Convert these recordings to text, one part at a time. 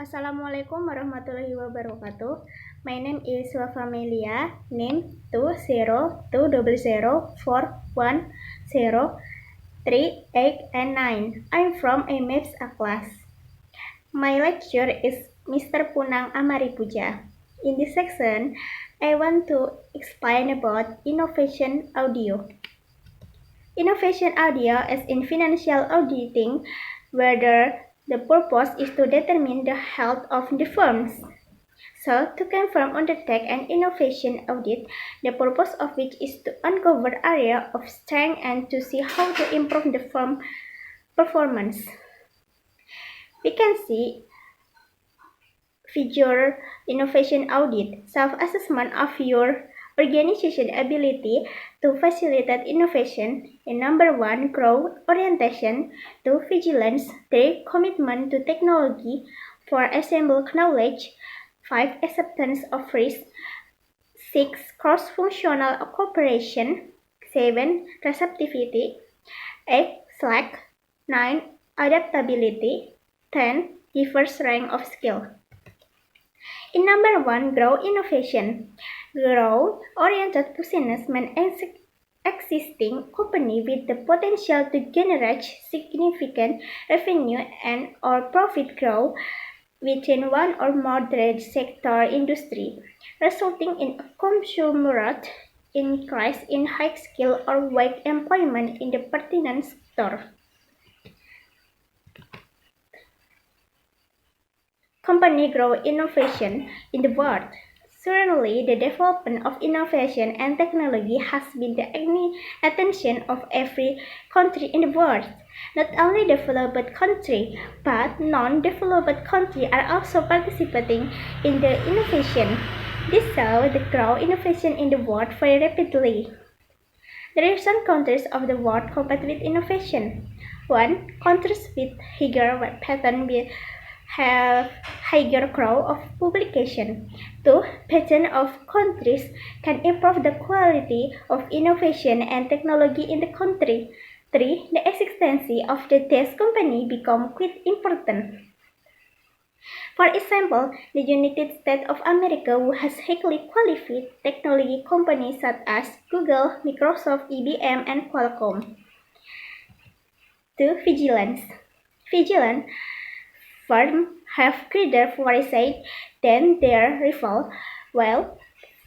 Assalamualaikum warahmatullahi wabarakatuh. My name is Wava Meilia, name 202004103 and 9. I'm from a maths class. My lecturer is Mr. Punang Amaripuja. In this section, I want to explain about innovation audio. Innovation audio is in financial auditing, where the purpose is to determine the health of the firms. So, to confirm, undertake an innovation audit, the purpose of which is to uncover area of strength and to see how to improve the firm performance. We can see figure innovation audit, self-assessment of your organization ability to facilitate innovation. In number 1, growth orientation. 2, vigilance. 3, commitment to technology. 4, assemble knowledge. 5, acceptance of risk. 6, cross-functional cooperation. 7, receptivity. 8, slack. 9, adaptability. 10, diverse range of skill. In number 1, grow innovation. Growth-oriented business means existing company with the potential to generate significant revenue and or profit growth within one or more trade sector industry, resulting in a commensurate increase in high skill or wage employment in the pertinent sector. Company grow innovation in the world. Certainly, the development of innovation and technology has been the attention of every country in the world. Not only developed countries, but non-developed countries are also participating in the innovation. This shows the growth innovation in the world very rapidly. The recent countries of the world compete with innovation. 1. Countries with higher patent have higher growth of publication. 2. Patent of countries can improve the quality of innovation and technology in the country. 3. The existence of the test company become quite important. For example, the United States of America has highly qualified technology companies such as Google, Microsoft, IBM, and Qualcomm. 2. Vigilance. Vigilant firms have greater foresight than their rivals, while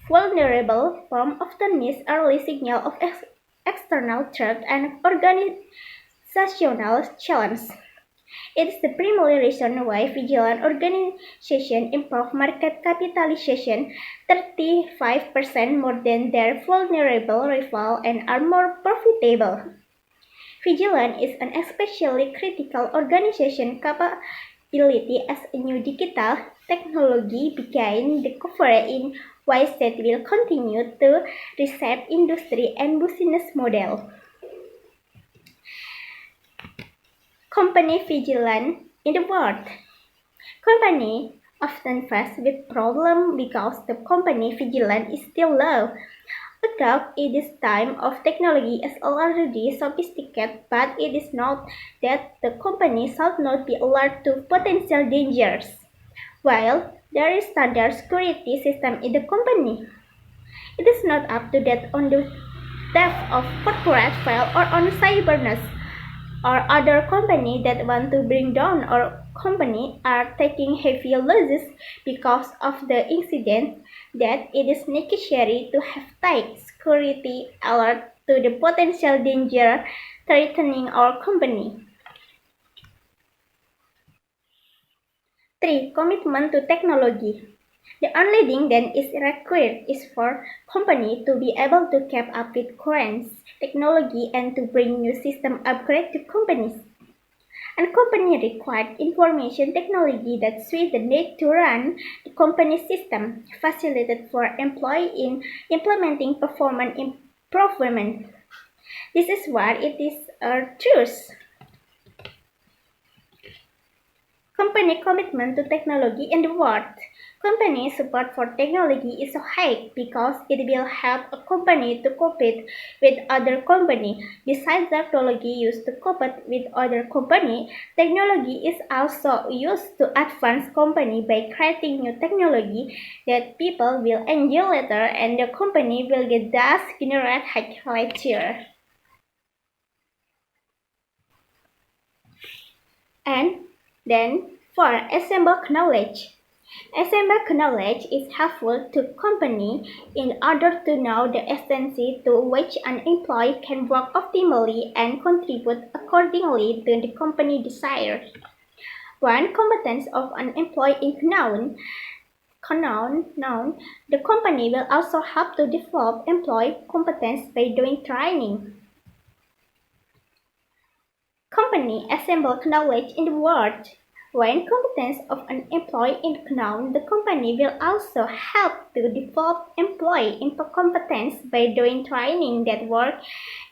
vulnerable firms often miss early signals of external threat and organizational challenge. It is the primary reason why vigilant organizations improve market capitalization 35% more than their vulnerable rivals and are more profitable. Vigilant is an especially critical organization capability as a new digital technology began discovered in ways that will continue to reshape industry and business model. Company vigilance in the world. Companies often face with problems because the company vigilance is still low. Although it is time of technology is already sophisticated, but it is not that the company should not be alert to potential dangers. While there is standard security system in the company, it is not up to date on the depth of corporate file or on cyberness. Or other companies that want to bring down our company are taking heavy losses because of the incident, that it is necessary to have tight security alert to the potential danger threatening our company. 3. Commitment to technology. The only thing that is required is for company to be able to keep up with current technology and to bring new system upgrade to companies. And company required information technology that suits the need to run the company system, facilitated for employee in implementing performance improvement. This is what it is a truth. Company commitment to technology in the world. Company support for technology is so high because it will help a company to compete with other company. Besides technology used to compete with other company, technology is also used to advance company by creating new technology that people will enjoy later and the company will get thus generate high culture. And then for assemble knowledge. Assemble knowledge is helpful to company in order to know the extent to which an employee can work optimally and contribute accordingly to the company desires. One competence of an employee is known, the company will also help to develop employee competence by doing training. Company assemble knowledge in the world. When competence of an employee is known, the company will also help to develop employee competence by doing training that work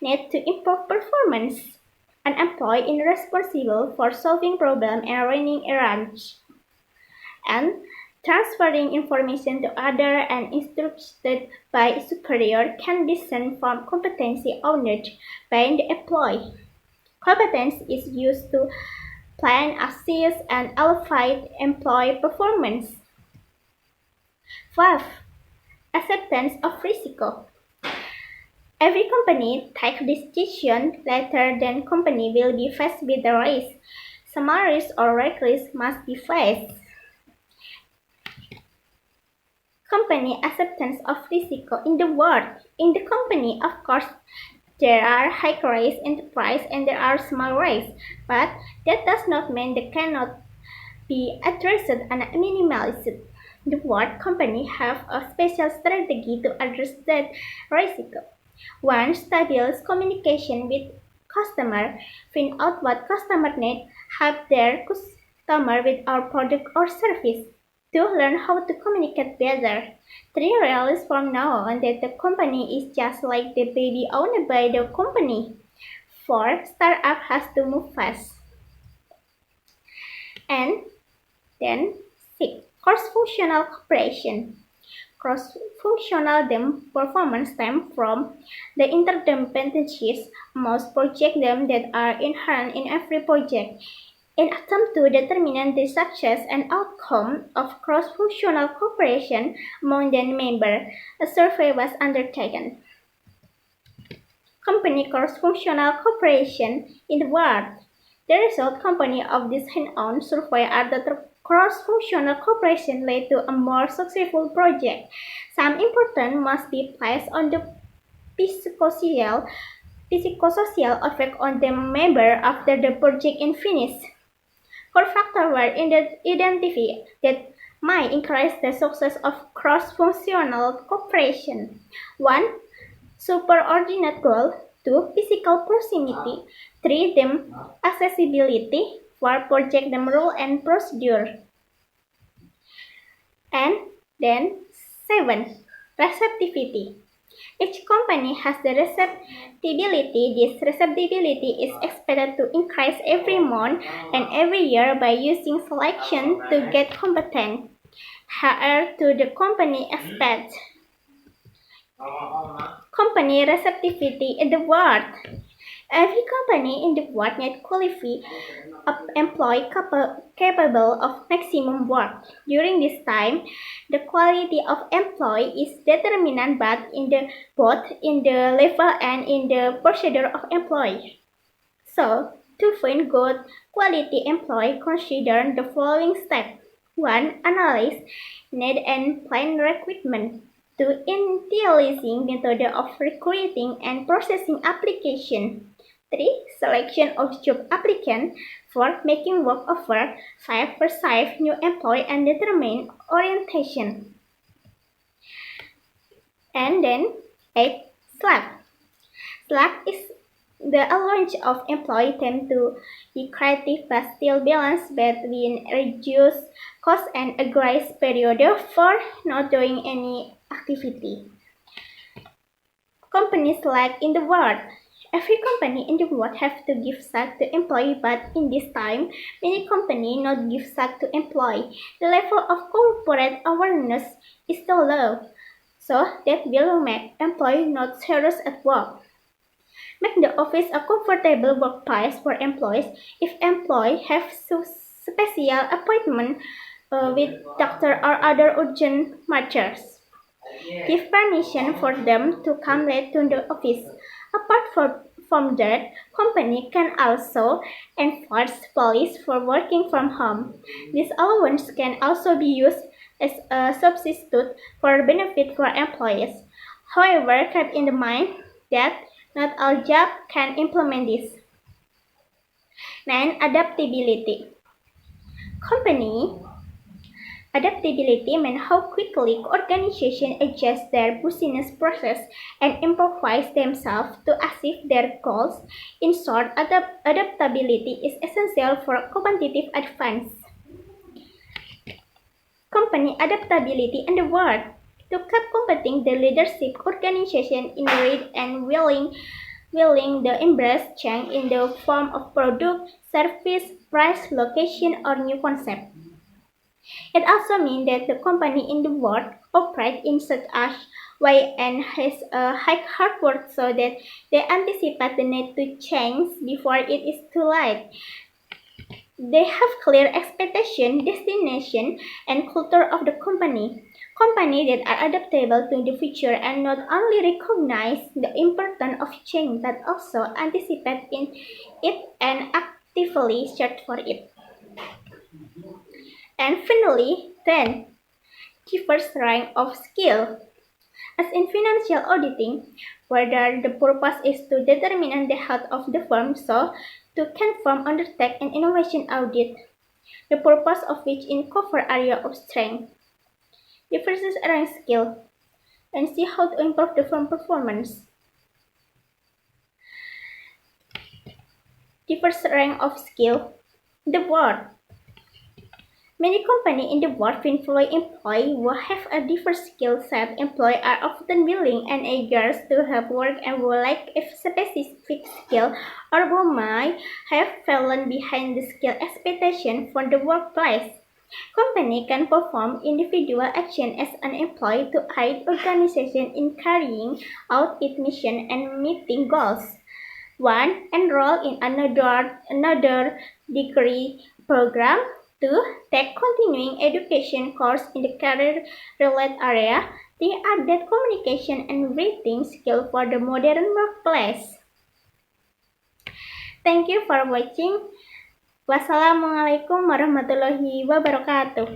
need to improve performance. An employee is responsible for solving problems and running errands, and transferring information to others and instructed by superior can be sent from competency owned by the employee. Competence is used to plan, assess, and elevate employee performance. 5. Acceptance of risk. Every company takes decisions later than company will be faced with the risk. Small risks or risks must be faced. Company acceptance of risk in the world. In the company, of course, there are high-risk enterprises and there are small risks, but that does not mean they cannot be addressed and minimized. The word company have a special strategy to address that risk. One, establish communication with customer, find out what customer need, help their customer with our product or service. 2. Learn how to communicate better. 3. Realize from now on that the company is just like the baby owned by the company. 4. Startup has to move fast. And then 6. Cross-functional cooperation. Cross-functional performance stems from the interdependencies amongst projects that are inherent in every project. In attempt to determine the success and outcome of cross-functional cooperation among the members, a survey was undertaken. Company cross-functional cooperation in the world. The result company of this hand-on survey are that cross-functional cooperation led to a more successful project. Some importance must be placed on the psychosocial effect on the member after the project is finished. 4 factors were identified that might increase the success of cross-functional cooperation. 1. Superordinate goal. 2. Physical proximity. 3. Accessibility. 4. Project rule and procedure. And then 7. Receptivity. Each company has the receptibility. This receptibility is expected to increase every month and every year by using selection to get competent. Higher to the company expects. Company receptivity in the world. Every company in the world needs qualified employee capable of maximum work. During this time, the quality of employee is determined both in the level and in the procedure of employee. So, to find good quality employee, consider the following steps. 1. Analyze need and plan recruitment. 2. Intelligent method of recruiting and processing application. 3. Selection of job applicant. 4. Making work offer. 5. Perceive new employee and determine orientation. And then 8. Slack. Slack is the launch of employee tend to be creative but still balance between reduced cost and a grace period for not doing any activity. Companies like in the world. Every company in the world have to give sack to employee, but in this time, many companies not give sack to employee. The level of corporate awareness is still low, so that will make employee not serious at work. Make the office a comfortable workplace for employees. If employees have special appointment with doctor or other urgent matters, give permission for them to come late to the office. From that, company can also enforce policy for working from home. This allowance can also be used as a substitute for benefit for employees. However, keep in mind that not all jobs can implement this. 9. Adaptability. Company adaptability means how quickly organizations adjust their business process and improvise themselves to achieve their goals. In short, adaptability is essential for competitive advance. Company adaptability and the word to keep competing the leadership organization in ready and willing to embrace change in the form of product, service, price, location, or new concept. It also means that the company in the world operates in such a way and has a hard work so that they anticipate the need to change before it is too late. They have clear expectation, destination, and culture of the company. Companies that are adaptable to the future and not only recognize the importance of change but also anticipate in it and actively search for it. And finally, 10. Diverse range of skill. As in financial auditing, whether the purpose is to determine the health of the firm, so to confirm, undertake an innovation audit, the purpose of which in cover area of strength, diverse range skill, and see how to improve the firm performance. Diverse range of skill. The word. Many companies in the world employees who have a diverse skill set. Employees are often willing and eager to have work and who lack a specific skill or who might have fallen behind the skill expectation for the workplace. Company can perform individual action as an employee to aid organization in carrying out its mission and meeting goals. 1. Enroll in another degree program. 2. Take continuing education course in the career-related area. 3. Update communication and writing skill for the modern workplace. Thank you for watching. Wassalamualaikum warahmatullahi wabarakatuh.